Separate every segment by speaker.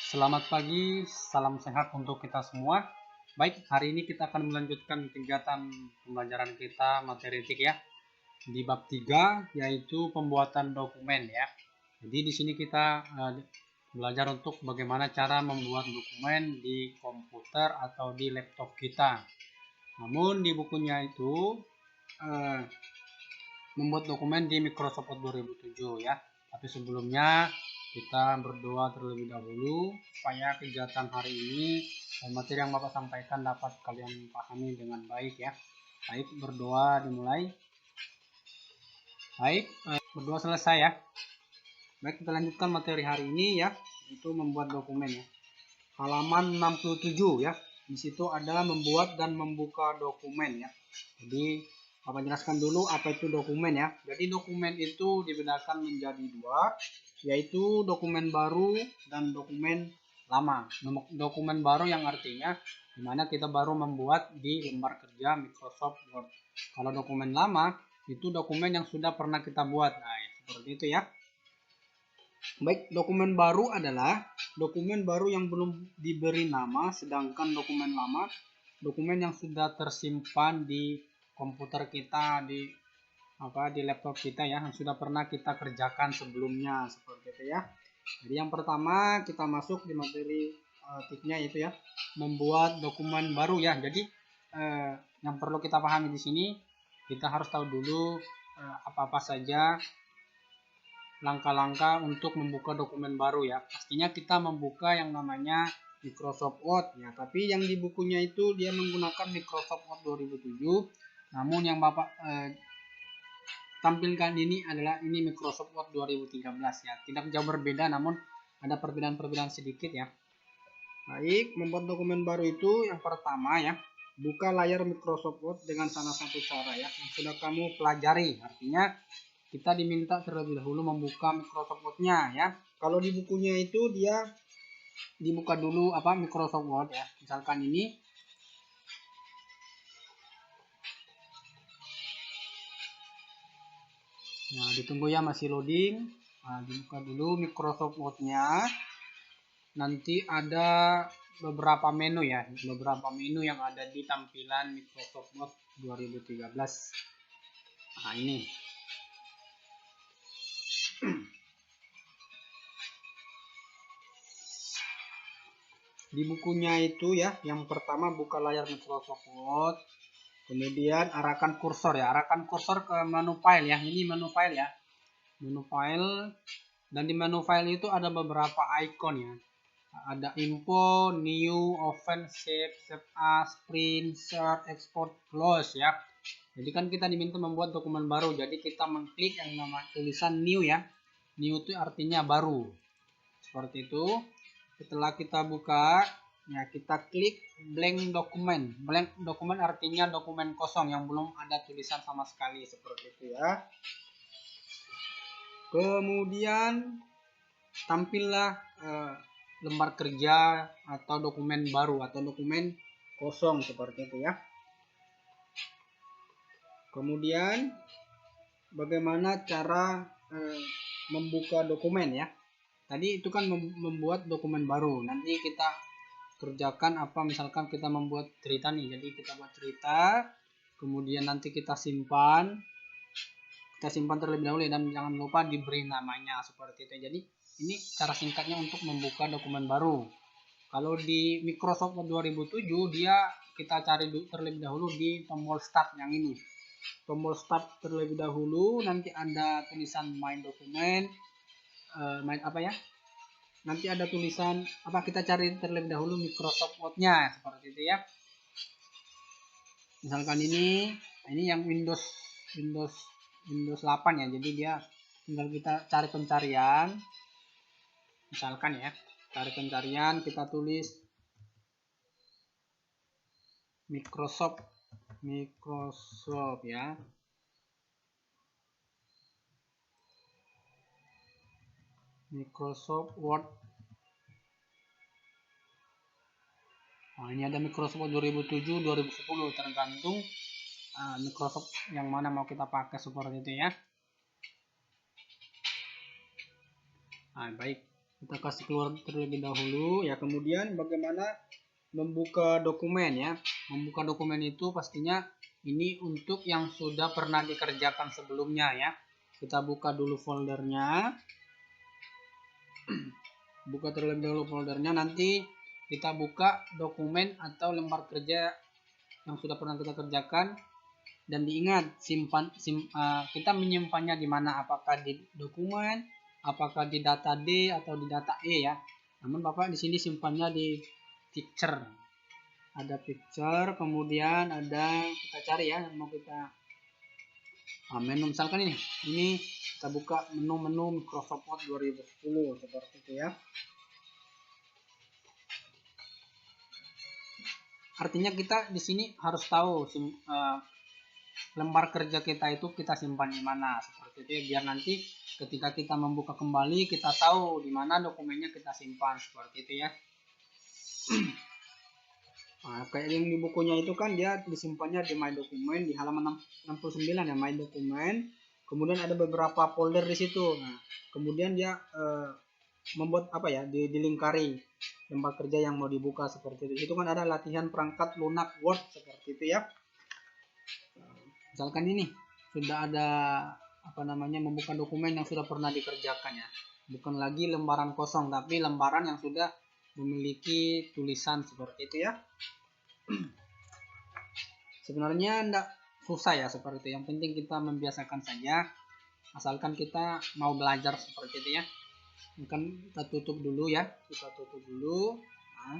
Speaker 1: Selamat pagi, salam sehat untuk kita semua. Baik, hari ini kita akan melanjutkan kegiatan pembelajaran kita materi etik ya. Di bab 3 yaitu pembuatan dokumen ya. Jadi di sini kita belajar untuk bagaimana cara membuat dokumen di komputer atau di laptop kita. Namun di bukunya itu membuat dokumen di Microsoft Word 2007 ya. Tapi sebelumnya kita berdoa terlebih dahulu supaya kegiatan hari ini dan materi yang Bapak sampaikan dapat kalian pahami dengan baik ya. Baik, berdoa dimulai. Baik, berdoa selesai ya. Baik, kita lanjutkan materi hari ini ya, itu membuat dokumen ya. Halaman 67 ya. Di situ ada membuat dan membuka dokumen ya. Jadi Bapak jelaskan dulu apa itu dokumen ya. Jadi dokumen itu dibedakan menjadi dua, yaitu dokumen baru dan dokumen lama. Dokumen baru yang artinya dimana kita baru membuat di lembar kerja Microsoft Word. Kalau dokumen lama itu dokumen yang sudah pernah kita buat. Nah, seperti itu ya. Baik, dokumen baru adalah dokumen baru yang belum diberi nama, sedangkan dokumen lama dokumen yang sudah tersimpan di komputer kita, di laptop kita ya, yang sudah pernah kita kerjakan sebelumnya, seperti itu ya. Jadi yang pertama kita masuk di materi tipnya itu ya, membuat dokumen baru ya. Jadi yang perlu kita pahami di sini, kita harus tahu dulu apa-apa saja langkah-langkah untuk membuka dokumen baru ya. Pastinya kita membuka yang namanya Microsoft Word ya, tapi yang di bukunya itu dia menggunakan Microsoft Word 2007. Namun yang Bapak tampilkan ini adalah Microsoft Word 2013 ya. Tidak jauh berbeda, namun ada perbedaan-perbedaan sedikit ya. Baik, membuat dokumen baru itu yang pertama ya, buka layar Microsoft Word dengan salah satu cara ya yang sudah kamu pelajari. Artinya kita diminta terlebih dahulu membuka Microsoft Word-nya ya. Kalau di bukunya itu dia dibuka dulu Microsoft Word ya. Misalkan ini. Nah, ditunggu ya, masih loading. Nah, dibuka dulu Microsoft Word-nya. Nanti ada beberapa menu ya, beberapa menu yang ada di tampilan Microsoft Word 2013. Nah, ini. Di bukunya itu ya, yang pertama buka layar Microsoft Word, kemudian arahkan kursor ya, arahkan kursor ke menu file ya. Ini menu file ya, menu file, dan di menu file itu ada beberapa icon ya. Ada info, new, open, save, save as, print, share, export, close ya. Jadi kan kita diminta membuat dokumen baru, jadi kita mengklik yang nama tulisan new ya. New itu artinya baru, seperti itu. Setelah kita buka ya, kita klik blank dokumen. Blank dokumen artinya dokumen kosong yang belum ada tulisan sama sekali, seperti itu ya. Kemudian tampillah lembar kerja atau dokumen baru atau dokumen kosong, seperti itu ya. Kemudian bagaimana cara membuka dokumen ya. Tadi itu kan membuat dokumen baru. Nanti kita kerjakan misalkan kita membuat cerita nih. Jadi kita buat cerita, kemudian nanti kita simpan terlebih dahulu dan jangan lupa diberi namanya, seperti itu. Jadi ini cara singkatnya untuk membuka dokumen baru. Kalau di Microsoft Word 2007 dia kita cari terlebih dahulu di tombol start yang ini. Tombol start terlebih dahulu, nanti ada tulisan My Document, nanti ada tulisan kita cari terlebih dahulu Microsoft Word-nya, seperti itu ya. Misalkan ini yang Windows 8 ya, jadi dia tinggal kita cari pencarian. Misalkan ya, cari pencarian, kita tulis Microsoft ya. Microsoft Word. Nah, ini ada Microsoft Word 2007, 2010, tergantung Microsoft yang mana mau kita pakai, seperti itu ya. Nah, baik. Kita kasih keluar terlebih dahulu ya. Kemudian bagaimana membuka dokumen ya. Membuka dokumen itu pastinya ini untuk yang sudah pernah dikerjakan sebelumnya ya. Kita buka dulu foldernya. Buka terlebih dahulu foldernya, nanti kita buka dokumen atau lembar kerja yang sudah pernah kita kerjakan. Dan diingat kita menyimpannya di mana, apakah di dokumen, apakah di data D atau di data E ya. Namun Bapak di sini simpannya di picture. Ada picture, kemudian ada, kita cari ya, mau kita menu, misalkan ini kita buka menu Microsoft Word 2010 seperti itu ya. Artinya kita di sini harus tahu lembar kerja kita itu kita simpan di mana seperti itu ya, biar nanti ketika kita membuka kembali kita tahu di mana dokumennya kita simpan seperti itu ya. Nah, kayak yang di bukunya itu kan dia disimpannya di My Document di halaman 69 ya, My Document. Kemudian ada beberapa folder di situ. Nah, kemudian dia membuat apa ya, dilingkari lembar kerja yang mau dibuka seperti itu. Itu kan ada latihan perangkat lunak Word seperti itu ya. Misalkan ini sudah ada apa namanya, membuka dokumen yang sudah pernah dikerjakan ya. Bukan lagi lembaran kosong, tapi lembaran yang sudah memiliki tulisan seperti itu ya. Sebenarnya tidak susah ya seperti itu. Yang penting kita membiasakan saja. Asalkan kita mau belajar seperti itu ya. Kan kita tutup dulu ya. Kita tutup dulu. Nah,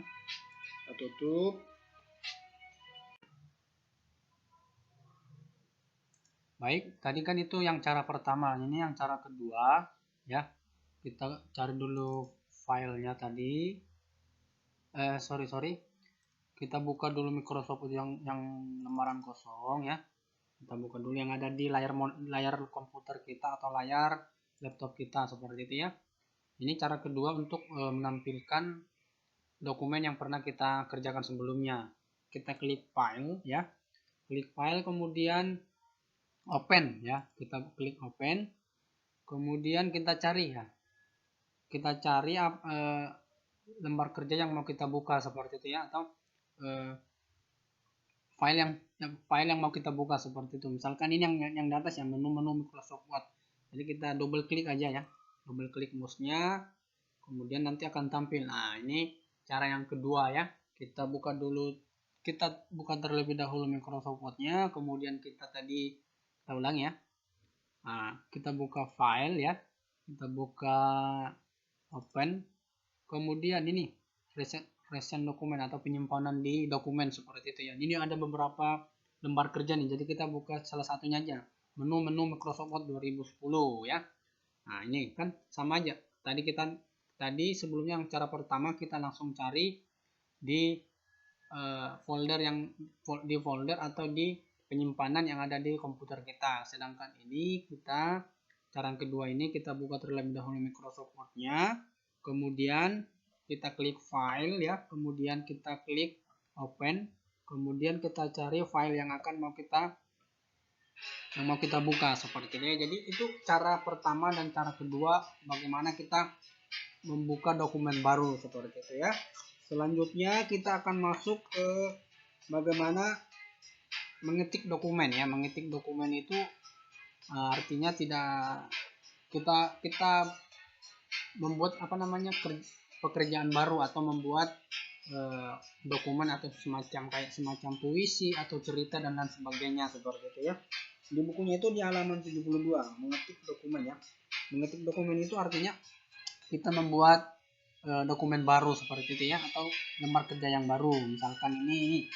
Speaker 1: kita tutup. Baik, tadi kan itu yang cara pertama. Ini yang cara kedua ya. Kita cari dulu filenya tadi. Sorry. Kita buka dulu Microsoft yang lembaran kosong ya. Kita buka dulu yang ada di layar komputer kita atau layar laptop kita seperti itu ya. Ini cara kedua untuk menampilkan dokumen yang pernah kita kerjakan sebelumnya. Kita klik file ya. Klik file, kemudian open ya. Kita klik open. Kemudian kita cari ya. Kita cari lembar kerja yang mau kita buka seperti itu ya, atau file yang mau kita buka seperti itu. Misalkan ini yang di atas ya, menu Microsoft Word. Jadi kita double klik aja ya, double klik mouse-nya, kemudian nanti akan tampil. Nah, ini cara yang kedua ya. Kita buka terlebih dahulu Microsoft Word-nya, kemudian kita ulang ya. Nah, kita buka file ya, kita buka open, kemudian ini recent dokumen atau penyimpanan di dokumen seperti itu ya. Ini ada beberapa lembar kerja nih, jadi kita buka salah satunya aja, menu Microsoft Word 2010 ya. Nah, ini kan sama aja, tadi sebelumnya yang cara pertama kita langsung cari di folder atau di penyimpanan yang ada di komputer kita. Sedangkan ini cara yang kedua ini kita buka terlebih dahulu Microsoft Word-nya, kemudian kita klik file ya, kemudian kita klik open, kemudian kita cari file yang mau kita buka seperti ini. Jadi itu cara pertama dan cara kedua bagaimana kita membuka dokumen baru seperti itu ya. Selanjutnya kita akan masuk ke bagaimana mengetik dokumen ya. Mengetik dokumen itu artinya tidak kita membuat pekerjaan baru atau membuat dokumen atau semacam puisi atau cerita dan lain sebagainya seperti itu ya. Di bukunya itu di halaman 72, mengetik dokumen ya. Mengetik dokumen itu artinya kita membuat dokumen baru seperti itu ya, atau lembar kerja yang baru. Misalkan ini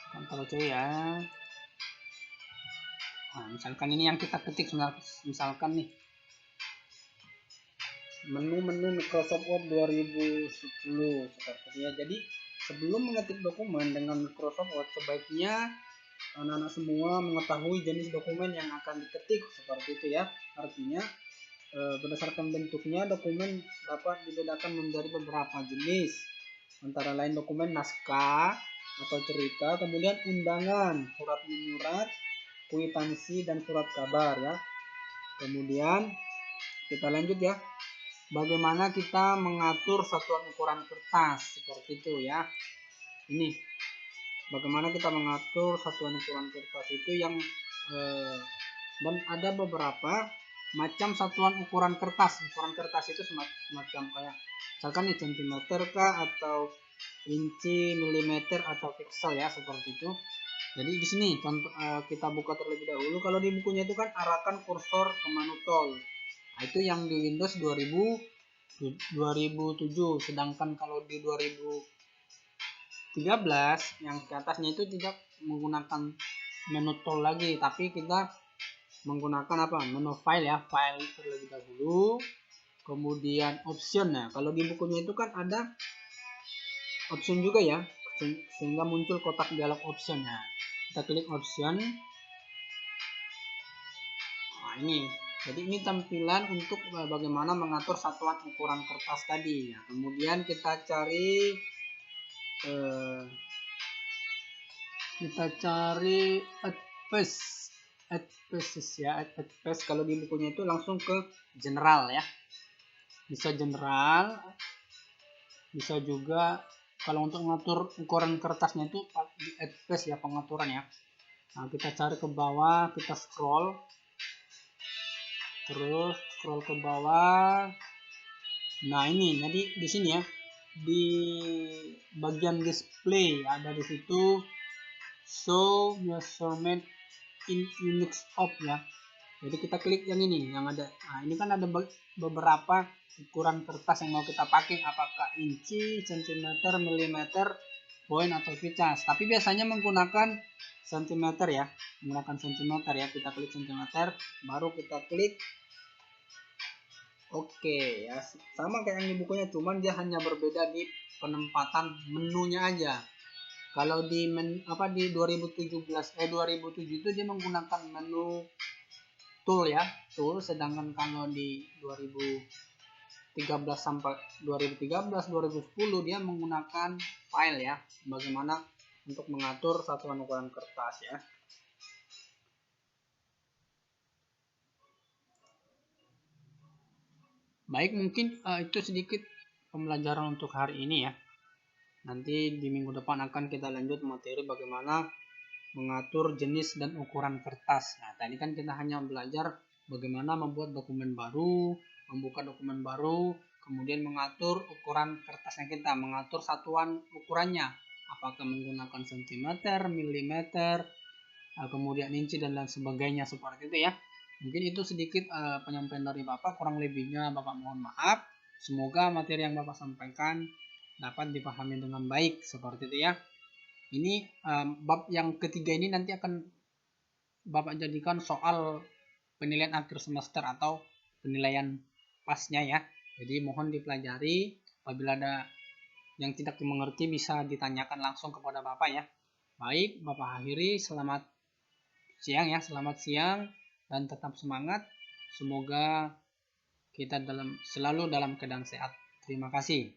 Speaker 1: Ctrl C ya. Nah, misalkan ini yang kita ketik, misalkan nih menu Microsoft Word 2010 seperti ya. Jadi sebelum mengetik dokumen dengan Microsoft Word, sebaiknya anak-anak semua mengetahui jenis dokumen yang akan diketik seperti itu ya. Artinya berdasarkan bentuknya dokumen dapat dibedakan menjadi beberapa jenis, antara lain dokumen naskah atau cerita, kemudian undangan, surat menyurat, kwitansi dan surat kabar ya. Kemudian kita lanjut ya. Bagaimana kita mengatur satuan ukuran kertas seperti itu ya. Ini bagaimana kita mengatur satuan ukuran kertas itu yang dan ada beberapa macam satuan ukuran kertas. Ukuran kertas itu semacam kayak misalkan nih centimeter kah, atau inci, milimeter, atau piksel ya, seperti itu. Jadi di sini contoh kita buka terlebih dahulu. Kalau di bukunya itu kan arahkan kursor ke manutol. Nah, itu yang di Windows 2007. Sedangkan kalau di 2013 yang ke atasnya itu tidak menggunakan menu tool lagi, tapi kita menggunakan apa? Menu file ya, file terlebih dahulu. Kemudian option ya. Kalau di bukunya itu kan ada option juga ya, sehingga muncul kotak dialog option ya. Kita klik option. Nah, ini. Jadi ini tampilan untuk bagaimana mengatur satuan ukuran kertas tadi. Nah, kemudian kita cari advanced ya, advanced. Kalau di bukunya itu langsung ke general ya. Bisa general, bisa juga kalau untuk mengatur ukuran kertasnya itu di advanced ya, pengaturan ya. Nah, kita cari ke bawah, kita scroll. Terus scroll ke bawah. Nah, ini jadi di sini ya, di bagian display ada di situ show measurement in units of ya. Jadi kita klik yang ini yang ada. Nah, ini kan ada beberapa ukuran kertas yang mau kita pakai, apakah inci, sentimeter, milimeter, poin, atau picas. Tapi biasanya menggunakan sentimeter ya, menggunakan sentimeter ya. Kita klik sentimeter, baru kita klik Oke ya, sama kayak yang di bukunya, cuman dia hanya berbeda di penempatan menunya aja. Kalau di di 2007 itu dia menggunakan menu tool ya, tool, sedangkan kalau di 2013 sampai 2010 dia menggunakan file ya, bagaimana untuk mengatur satuan ukuran kertas ya. Baik, mungkin itu sedikit pembelajaran untuk hari ini ya. Nanti di minggu depan akan kita lanjut materi bagaimana mengatur jenis dan ukuran kertas. Nah, tadi kan kita hanya belajar bagaimana membuat dokumen baru, membuka dokumen baru, kemudian mengatur ukuran kertasnya kita, mengatur satuan ukurannya, apakah menggunakan sentimeter, milimeter, kemudian inci, dan lain sebagainya, seperti itu ya. Mungkin itu sedikit penyampaian dari Bapak, kurang lebihnya Bapak mohon maaf. Semoga materi yang Bapak sampaikan dapat dipahami dengan baik, seperti itu ya. Ini bab yang ketiga ini nanti akan Bapak jadikan soal penilaian akhir semester atau penilaian pasnya ya. Jadi mohon dipelajari, apabila ada yang tidak dimengerti bisa ditanyakan langsung kepada Bapak ya. Baik, Bapak akhiri, selamat siang dan tetap semangat. Semoga kita selalu dalam keadaan sehat. Terima kasih.